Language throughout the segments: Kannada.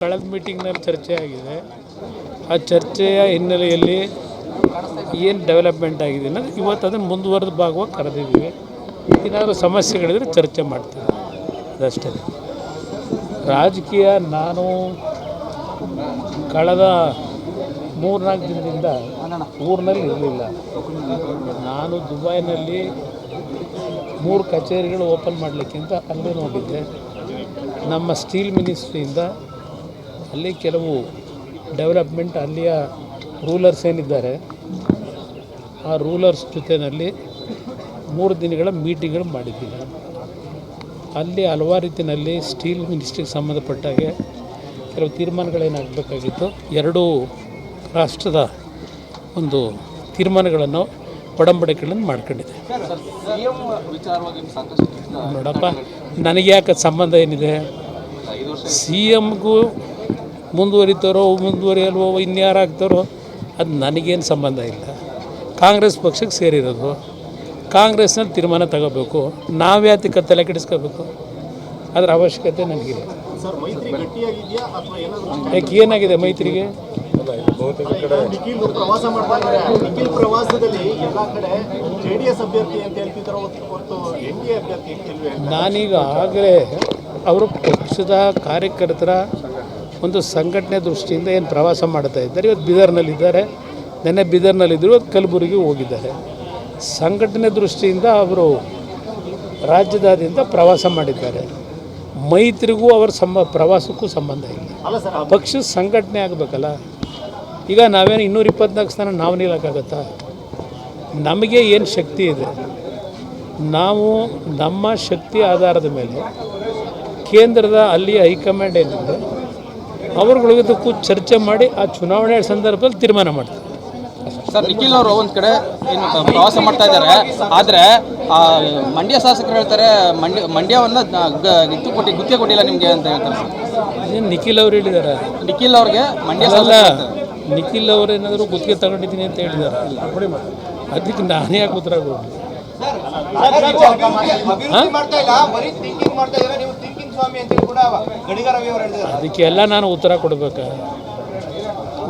ಕಳೆದ ಮೀಟಿಂಗ್ನಲ್ಲಿ ಚರ್ಚೆ ಆಗಿದೆ. ಆ ಚರ್ಚೆಯ ಹಿನ್ನೆಲೆಯಲ್ಲಿ ಏನು ಡೆವಲಪ್ಮೆಂಟ್ ಆಗಿದೆ ಅನ್ನೋದು ಇವತ್ತು ಅದನ್ನು ಮುಂದುವರೆದ ಭಾಗವಾಗಿ ಕರೆದಿದ್ದೀವಿ. ಏನಾದರೂ ಸಮಸ್ಯೆಗಳಿದ್ರೆ ಚರ್ಚೆ ಮಾಡ್ತೀವಿ, ಅದಷ್ಟೇ. ರಾಜಕೀಯ ನಾನು ಕಳೆದ 3-4 ದಿನದಿಂದ ಊರಿನಲ್ಲಿ ಇರಲಿಲ್ಲ. ನಾನು ದುಬೈನಲ್ಲಿ 3 ಕಚೇರಿಗಳು ಓಪನ್ ಮಾಡಲಿಕ್ಕಿಂತ ಅಲ್ಲೇ ನೋಡಿದ್ದೆ. ನಮ್ಮ ಸ್ಟೀಲ್ ಮಿನಿಸ್ಟ್ರಿಯಿಂದ ಅಲ್ಲಿ ಕೆಲವು ಡೆವಲಪ್ಮೆಂಟ್, ಅಲ್ಲಿಯ ರೂಲರ್ಸ್ ಏನಿದ್ದಾರೆ ಆ ರೂಲರ್ಸ್ ಜೊತೆಯಲ್ಲಿ 3 ದಿನಗಳ ಮೀಟಿಂಗ್ಗಳು ಮಾಡಿದ್ದೀನಿ. ಅಲ್ಲಿ ಹಲವಾರು ರೀತಿಯಲ್ಲಿ ಸ್ಟೀಲ್ ಮಿನಿಸ್ಟ್ರಿಗೆ ಸಂಬಂಧಪಟ್ಟಾಗೆ ಕೆಲವು ತೀರ್ಮಾನಗಳೇನಾಗಬೇಕಾಗಿತ್ತು, 2 ರಾಷ್ಟ್ರದ ಒಂದು ತೀರ್ಮಾನಗಳನ್ನು ಒಡಂಬಡಿಕೆಗಳನ್ನು ಮಾಡ್ಕೊಂಡಿದೆ. ನೋಡಪ್ಪ, ನನಗೆ ಯಾಕೆ ಸಂಬಂಧ ಏನಿದೆ? ಸಿ ಎಮ್ಗೂ ಮುಂದುವರಿತಾರೋ ಮುಂದುವರಿಯಲ್ವೋ ಇನ್ಯಾರು ಆಗ್ತಾರೋ ಅದು ನನಗೇನು ಸಂಬಂಧ ಇಲ್ಲ. ಕಾಂಗ್ರೆಸ್ ಪಕ್ಷಕ್ಕೆ ಸೇರಿರೋದು, ಕಾಂಗ್ರೆಸ್ನಲ್ಲಿ ತೀರ್ಮಾನ ತಗೋಬೇಕು. ನಾವ್ಯಾತಕ್ಕೆ ತಲೆ ಕೆಡಿಸ್ಕೋಬೇಕು? ಅದರ ಅವಶ್ಯಕತೆ ನನಗಿದೆ. ಯಾಕೆ ಏನಾಗಿದೆ ಮೈತ್ರಿಗೆ? ನಾನೀಗ ಆಗಲೇ ಅವರು ಪಕ್ಷದ ಕಾರ್ಯಕರ್ತರ ಒಂದು ಸಂಘಟನೆ ದೃಷ್ಟಿಯಿಂದ ಏನು ಪ್ರವಾಸ ಮಾಡ್ತಾ ಇದ್ದಾರೆ. ಇವತ್ತು ಬೀದರ್ನಲ್ಲಿದ್ದಾರೆ, ನೆನ್ನೆ ಬೀದರ್ನಲ್ಲಿದ್ದರು, ಇವತ್ತು ಕಲಬುರಗಿ ಹೋಗಿದ್ದಾರೆ. ಸಂಘಟನೆ ದೃಷ್ಟಿಯಿಂದ ಅವರು ರಾಜ್ಯದಾದ್ಯಂತ ಪ್ರವಾಸ ಮಾಡಿದ್ದಾರೆ. ಮೈತ್ರಿಗೂ ಅವರ ಪ್ರವಾಸಕ್ಕೂ ಸಂಬಂಧ ಇಲ್ಲ. ಪಕ್ಷದ ಸಂಘಟನೆ ಆಗಬೇಕಲ್ಲ. ಈಗ ನಾವೇನು 224 ಸ್ಥಾನ ನಾವು ನಿಲ್ಲಕ್ಕಾಗತ್ತಾ? ನಮಗೆ ಏನು ಶಕ್ತಿ ಇದೆ, ನಾವು ನಮ್ಮ ಶಕ್ತಿ ಆಧಾರದ ಮೇಲೆ ಕೇಂದ್ರದ ಅಲ್ಲಿಯ ಹೈಕಮಾಂಡ್ ಏನಿದೆ ಅವ್ರಗಳಿಗೂ ಚರ್ಚೆ ಮಾಡಿ ಆ ಚುನಾವಣೆ ಸಂದರ್ಭದಲ್ಲಿ ತೀರ್ಮಾನ ಮಾಡ್ತಾರೆ. ಸರ್, ನಿಖಿಲ್ ಅವರು ಒಂದು ಕಡೆ ಏನು ಪ್ರವಾಸ ಮಾಡ್ತಾ ಇದ್ದಾರೆ, ಆದರೆ ಮಂಡ್ಯ ಶಾಸಕರು ಹೇಳ್ತಾರೆ ಮಂಡ್ಯವನ್ನು ಗುತ್ತಿಗೆ ಕೊಟ್ಟಿಲ್ಲ ನಿಮಗೆ ಅಂತ ಹೇಳ್ತಾರೆ. ಸರ್, ಏನು ನಿಖಿಲ್ ಅವ್ರು ಹೇಳಿದ್ದಾರೆ? ನಿಖಿಲ್ ಅವ್ರಿಗೆ ಮಂಡ್ಯ ನಿಖಿಲ್ ಅವರು ಏನಾದರೂ ಗುತ್ತಿಗೆ ತಗೊಂಡಿದ್ದೀನಿ ಅಂತ ಹೇಳಿದ್ದಾರೆ. ಅದಕ್ಕೆ ನಾನೇ ಯಾಕೆ ಉತ್ತರ ಕೊಡಲಿ? ಅದಕ್ಕೆಲ್ಲ ನಾನು ಉತ್ತರ ಕೊಡಬೇಕಾ?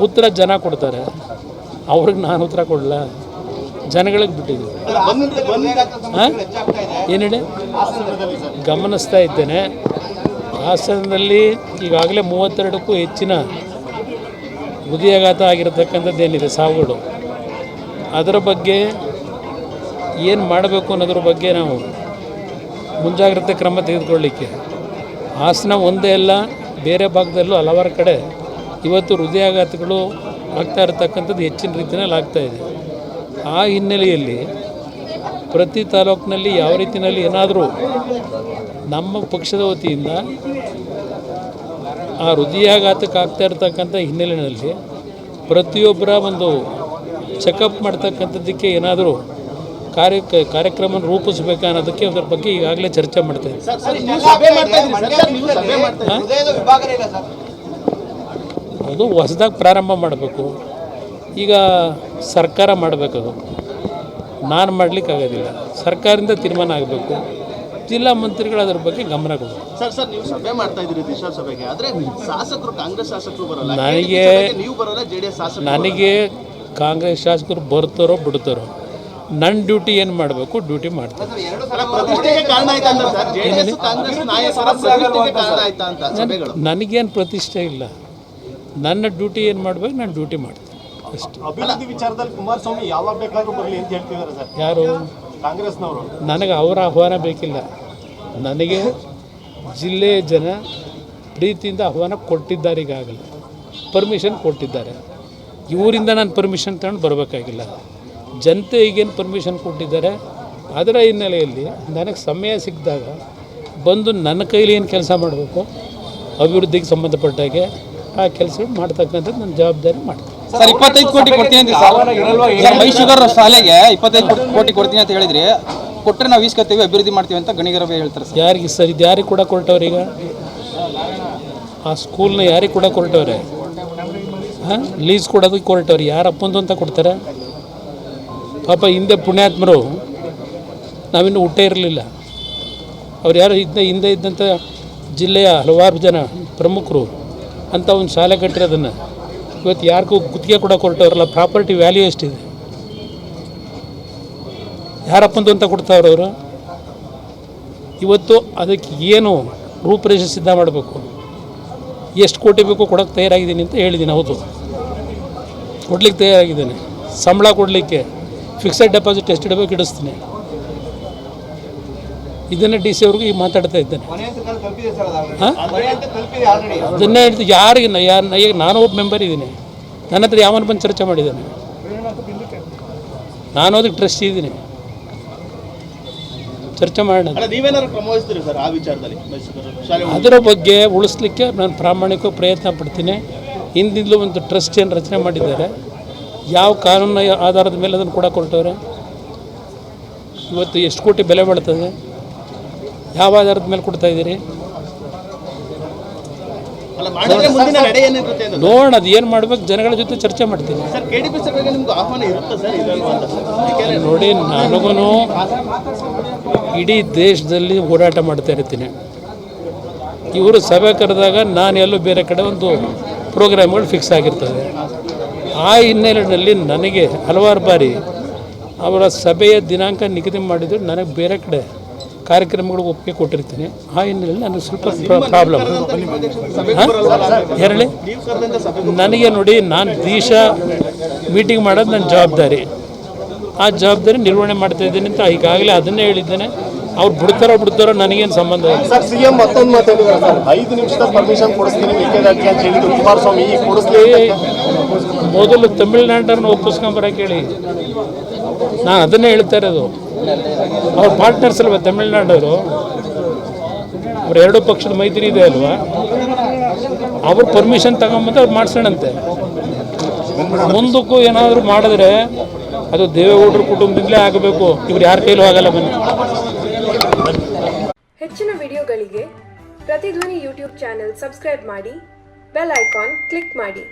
ಉತ್ತರ ಜನ ಕೊಡ್ತಾರೆ, ಅವ್ರಿಗೆ ನಾನು ಉತ್ತರ ಕೊಡಲ್ಲ. ಜನಗಳಿಗೆ ಬಿಟ್ಟಿದ್ದೀವಿ. ಏನು ಹೇಳಿ ಗಮನಿಸ್ತಾ ಇದ್ದೇನೆ. ಹಾಸನದಲ್ಲಿ ಈಗಾಗಲೇ 32ಕ್ಕೂ ಹೆಚ್ಚಿನ ಹೃದಯಾಘಾತ ಆಗಿರತಕ್ಕಂಥದ್ದು ಏನಿದೆ ಸಾವುಗಳು, ಅದರ ಬಗ್ಗೆ ಏನು ಮಾಡಬೇಕು ಅನ್ನೋದ್ರ ಬಗ್ಗೆ ನಾವು ಮುಂಜಾಗ್ರತೆ ಕ್ರಮ ತೆಗೆದುಕೊಳ್ಳಿಕ್ಕೆ ಹಾಸನ ಒಂದೇ ಅಲ್ಲ, ಬೇರೆ ಭಾಗದಲ್ಲೂ ಹಲವಾರು ಕಡೆ ಇವತ್ತು ಹೃದಯಾಘಾತಗಳು ಆಗ್ತಾ ಇರತಕ್ಕಂಥದ್ದು ಹೆಚ್ಚಿನ ರೀತಿಯಲ್ಲಿ ಆಗ್ತಾಯಿದೆ. ಆ ಹಿನ್ನೆಲೆಯಲ್ಲಿ ಪ್ರತಿ ತಾಲೂಕಿನಲ್ಲಿ ಯಾವ ರೀತಿಯಲ್ಲಿ ಏನಾದರೂ ನಮ್ಮ ಪಕ್ಷದ ವತಿಯಿಂದ ಆ ಹೃದಯಾಘಾತಕ್ಕೆ ಆಗ್ತಾ ಇರ್ತಕ್ಕಂಥ ಹಿನ್ನೆಲೆಯಲ್ಲಿ ಪ್ರತಿಯೊಬ್ಬರ ಒಂದು ಚೆಕಪ್ ಮಾಡ್ತಕ್ಕಂಥದ್ದಕ್ಕೆ ಏನಾದರೂ ಕಾರ್ಯಕ್ರಮ ರೂಪಿಸಬೇಕು ಅನ್ನೋದಕ್ಕೆ ಅದರ ಬಗ್ಗೆ ಈಗಾಗಲೇ ಚರ್ಚೆ ಮಾಡ್ತಾಯಿದ್ದೀವಿ. ಅದು ಹೊಸದಾಗಿ ಪ್ರಾರಂಭ ಮಾಡಬೇಕು. ಈಗ ಸರ್ಕಾರ ಮಾಡಬೇಕದು, ನಾನು ಮಾಡಲಿಕ್ಕಾಗೋದಿಲ್ಲ. ಸರ್ಕಾರದಿಂದ ತೀರ್ಮಾನ ಆಗಬೇಕು. ಜಿಲ್ಲಾ ಮಂತ್ರಿಗಳು ಅದರ ಬಗ್ಗೆ ಗಮನ ಕೊಡಬೇಕು. ಸರ್, ನೀವು ಸಭೆ ಮಾಡ್ತಾ ಇದ್ದೀರಿ ದಿಶಾ ಸಭೆಗೆ, ಆದರೆ ಶಾಸಕರು ಕಾಂಗ್ರೆಸ್ ಶಾಸಕರು ಬರಲ್ಲ. ನನಗೆ ಕಾಂಗ್ರೆಸ್ ಶಾಸಕರು ಬರ್ತಾರೋ ಬಿಡ್ತಾರೋ, ನನ್ನ ಡ್ಯೂಟಿ ಏನು ಮಾಡಬೇಕು ಡ್ಯೂಟಿ ಮಾಡ್ತಾರೆ. ನನಗೇನು ಪ್ರತಿಷ್ಠೆ ಇಲ್ಲ. ನನ್ನ ಡ್ಯೂಟಿ ಏನು ಮಾಡಬೇಕು ನಾನು ಡ್ಯೂಟಿ ಮಾಡ್ತೀನಿ ಅಷ್ಟೇ. ಅಭಿವೃದ್ಧಿ ವಿಚಾರದಲ್ಲಿ ಕುಮಾರಸ್ವಾಮಿ ಯಾವಾಗ ಬೇಕಾದ್ರೂ ಬರಲಿ ಅಂತ ಹೇಳ್ತಿದ್ದಾರೆ ಸರ್. ಯಾರು? ಕಾಂಗ್ರೆಸ್ನವರು. ನನಗೆ ಅವರ ಆಹ್ವಾನ ಬೇಕಿಲ್ಲ. ನನಗೆ ಜಿಲ್ಲೆಯ ಜನ ಪ್ರೀತಿಯಿಂದ ಆಹ್ವಾನ ಕೊಟ್ಟಿದ್ದಾರೆ, ಈಗಾಗಲೇ ಪರ್ಮಿಷನ್ ಕೊಟ್ಟಿದ್ದಾರೆ. ಇವರಿಂದ ನಾನು ಪರ್ಮಿಷನ್ ತಗೊಂಡು ಬರಬೇಕಾಗಿಲ್ಲ. ಜನತೆ ಈಗೇನು ಪರ್ಮಿಷನ್ ಕೊಟ್ಟಿದ್ದಾರೆ ಅದರ ಹಿನ್ನೆಲೆಯಲ್ಲಿ ನನಗೆ ಸಮಯ ಸಿಕ್ಕಿದಾಗ ಬಂದು ನನ್ನ ಕೈಲಿ ಏನು ಕೆಲಸ ಮಾಡಬೇಕು ಅಭಿವೃದ್ಧಿಗೆ ಸಂಬಂಧಪಟ್ಟಾಗೆ ಆ ಕೆಲಸಗಳು ಮಾಡ್ತಕ್ಕಂಥದ್ದು ನನ್ನ ಜವಾಬ್ದಾರಿ ಮಾಡ್ತೀನಿ. ಸರ್, 25 ಕೋಟಿ ಕೊಡ್ತೀನಿ ಅಂತ ಮೈ ಶುಗರ್ ಶಾಲೆಗೆ 25 ಕೋಟಿ ಕೊಡ್ತೀನಿ ಅಂತ ಹೇಳಿದ್ರಿ. ಕೊಟ್ಟರೆ ನಾವು ಈಸ್ಕೊತೀವಿ, ಅಭಿವೃದ್ಧಿ ಮಾಡ್ತೀವಿ ಅಂತ ಗಣಿಗರವೇ ಹೇಳ್ತಾರೆ. ಯಾರಿಗೆ ಸರ್? ಇದು ಯಾರಿಗೆ ಕೂಡ ಕೊಟ್ಟವ್ರೀಗ? ಆ ಸ್ಕೂಲ್ನ ಯಾರಿಗೆ ಕೂಡ ಕೊಟ್ಟವ್ರೆ? ಲೀಸ್ ಕೊಡೋದಕ್ಕೆ ಕೊಟ್ಟವ್ರು. ಯಾರಪ್ಪಂದು ಅಂತ ಕೊಡ್ತಾರೆ? ಪಾಪ ಹಿಂದೆ ಪುಣ್ಯಾತ್ಮರು ನಾವಿನ್ನೂ ಹುಟ್ಟೇ ಇರಲಿಲ್ಲ. ಅವ್ರು ಯಾರು ಹಿಂದೆ ಇದ್ದಂಥ ಜಿಲ್ಲೆಯ ಹಲವಾರು ಜನ ಪ್ರಮುಖರು ಅಂತ ಒಂದು ಶಾಲೆ ಕಟ್ಟಿರೋದನ್ನು ಇವತ್ತು ಯಾರಿಗೂ ಗುತ್ತಿಗೆ ಕೊಡೋಕೆ ಹೊರಟವ್ರಲ್ಲ, ಪ್ರಾಪರ್ಟಿ ವ್ಯಾಲ್ಯೂ ಎಷ್ಟಿದೆ? ಯಾರಪ್ಪಂದು ಅಂತ ಕೊಡ್ತಾವ್ರವರು? ಇವತ್ತು ಅದಕ್ಕೆ ಏನು ರೂಪರೇಷೆ ಸಿದ್ಧ ಮಾಡಬೇಕು, ಎಷ್ಟು ಕೋಟಿ ಬೇಕು ಕೊಡೋಕ್ಕೆ ತಯಾರಾಗಿದ್ದೀನಿ ಅಂತ ಹೇಳಿದ್ದೀನಿ. ಹೌದು, ಕೊಡ್ಲಿಕ್ಕೆ ತಯಾರಾಗಿದ್ದೇನೆ. ಸಂಬಳ ಕೊಡಲಿಕ್ಕೆ ಫಿಕ್ಸೆಡ್ ಡೆಪಾಸಿಟ್ ಎಷ್ಟು ಇಡಬೇಕು ಇಡಿಸ್ತೀನಿ. ಇದನ್ನೇ ಡಿ ಸಿ ಅವ್ರಿಗೆ ಈಗ ಮಾತಾಡ್ತಾ ಇದ್ದೇನೆ. ಅದನ್ನೇ ಹೇಳ್ತೀನಿ. ಯಾರಿಗೆ ಈಗ ನಾನು ಒಬ್ಬ ಮೆಂಬರ್ ಇದ್ದೀನಿ, ನನ್ನ ಹತ್ರ ಯಾವನು ಬಂದು ಚರ್ಚೆ ಮಾಡಿದ್ದಾನೆ? ನಾನು ಅದಕ್ಕೆ ಟ್ರಸ್ಟ್ ಇದ್ದೀನಿ, ಚರ್ಚೆ ಮಾಡೋಣ. ಅದರ ಬಗ್ಗೆ ಉಳಿಸ್ಲಿಕ್ಕೆ ನಾನು ಪ್ರಾಮಾಣಿಕವಾಗಿ ಪ್ರಯತ್ನ ಪಡ್ತೀನಿ. ಹಿಂದಿಂದಲೂ ಒಂದು ಟ್ರಸ್ಟ್ ಏನು ರಚನೆ ಮಾಡಿದ್ದಾರೆ, ಯಾವ ಕಾನೂನು ಆಧಾರದ ಮೇಲೆ ಅದನ್ನು ಕೂಡ ಕೊಟ್ಟವ್ರೆ. ಇವತ್ತು ಎಷ್ಟು ಕೋಟಿ ಬೆಲೆ ಬಾಳ್ತದೆ, ಯಾವ ಆಧಾರದ ಮೇಲೆ ಕೊಡ್ತಾ ಇದ್ದೀರಿ? ನೋಡೋಣ, ಅದು ಏನು ಮಾಡ್ಬೇಕು, ಜನಗಳ ಜೊತೆ ಚರ್ಚೆ ಮಾಡ್ತೀನಿ. ನೋಡಿ, ನನಗೂ ಇಡೀ ದೇಶದಲ್ಲಿ ಓಡಾಟ ಮಾಡ್ತಾ ಇರ್ತೀನಿ. ಇವರು ಸಭೆ ಕರೆದಾಗ ನಾನು ಎಲ್ಲೋ ಬೇರೆ ಕಡೆ ಒಂದು ಪ್ರೋಗ್ರಾಮ್ಗಳು ಫಿಕ್ಸ್ ಆಗಿರ್ತದೆ. ಆ ಹಿನ್ನೆಲೆಯಲ್ಲಿ ನನಗೆ ಹಲವಾರು ಬಾರಿ ಅವರ ಸಭೆಯ ದಿನಾಂಕ ನಿಗದಿ ಮಾಡಿದ್ರು, ನನಗೆ ಬೇರೆ ಕಡೆ ಕಾರ್ಯಕ್ರಮಗಳಿಗೆ ಒಪ್ಪಿಗೆ ಕೊಟ್ಟಿರ್ತೀನಿ. ಆ ಹಿನ್ನೆಲೆಯಲ್ಲಿ ನನಗೆ ಸ್ವಲ್ಪ ಪ್ರಾಬ್ಲಮ್. ಹೇಳಿ, ನನಗೆ ನೋಡಿ, ನಾನು ದಿವಸ ಮೀಟಿಂಗ್ ಮಾಡೋದು ನನ್ನ ಜವಾಬ್ದಾರಿ. ಆ ಜವಾಬ್ದಾರಿ ನಿರ್ವಹಣೆ ಮಾಡ್ತಾ ಇದ್ದೀನಿ ಅಂತ ಈಗಾಗಲೇ ಅದನ್ನೇ ಹೇಳಿದ್ದೇನೆ. ಅವ್ರು ಬಿಡ್ತಾರೋ ನನಗೇನು ಸಂಬಂಧ ಇಲ್ಲ. ಸರ್, ಸಿಎಂ ಮತ್ತೊಂದು ಮಾತಾಡಿದ್ರು ಸರ್, 5 ನಿಮಿಷದ ಪರ್ಮಿಷನ್ ಕೊಡಿಸ್ತೀನಿ ಮೇಕೆದಾಟಿಗೆ ಅಂತ ಹೇಳಿದ್ರು ಕುಮಾರಸ್ವಾಮಿ. ಈಗ ಕೊಡಿಸ್ಲಿ, ಮೊದಲು ತಮಿಳ್ನಾಡನ್ನು ಒಪ್ಪಿಸ್ಕೊಂಬರಕ್ಕೆ ಹೇಳಿ. ನಾನು ಅದನ್ನೇ ಹೇಳ್ತಾ ಇರೋದು. ಅವ್ರ ಪಾರ್ಟ್ನರ್ಸ್ ಅಲ್ವಾ ತಮಿಳ್ನಾಡವರು, ಅವ್ರ ಎರಡೂ ಪಕ್ಷದ ಮೈತ್ರಿ ಇದೆ ಅಲ್ವಾ, ಅವ್ರು ಪರ್ಮಿಷನ್ ತಗೊಂಬಂದು ಅವ್ರು ಮಾಡಿಸೋಣಂತೆ. ಮುಂದಕ್ಕೂ ಏನಾದರೂ ಮಾಡಿದ್ರೆ ಅದು ದೇವೇಗೌಡರ ಕುಟುಂಬದಿಂದಲೇ ಆಗಬೇಕು, ಇವ್ರು ಯಾರ ಕೈಲೂ ಆಗಲ್ಲ. ಬನ್ನಿ. ಹೆಚ್ಚಿನ ವಿಡಿಯೋಗಳಿಗೆ ಪ್ರತಿಧ್ವನಿ ಯೂಟ್ಯೂಬ್ ಚಾನೆಲ್ ಸಬ್ಸ್ಕ್ರೈಬ್ ಮಾಡಿ, ಬೆಲ್ ಐಕಾನ್ ಕ್ಲಿಕ್ ಮಾಡಿ.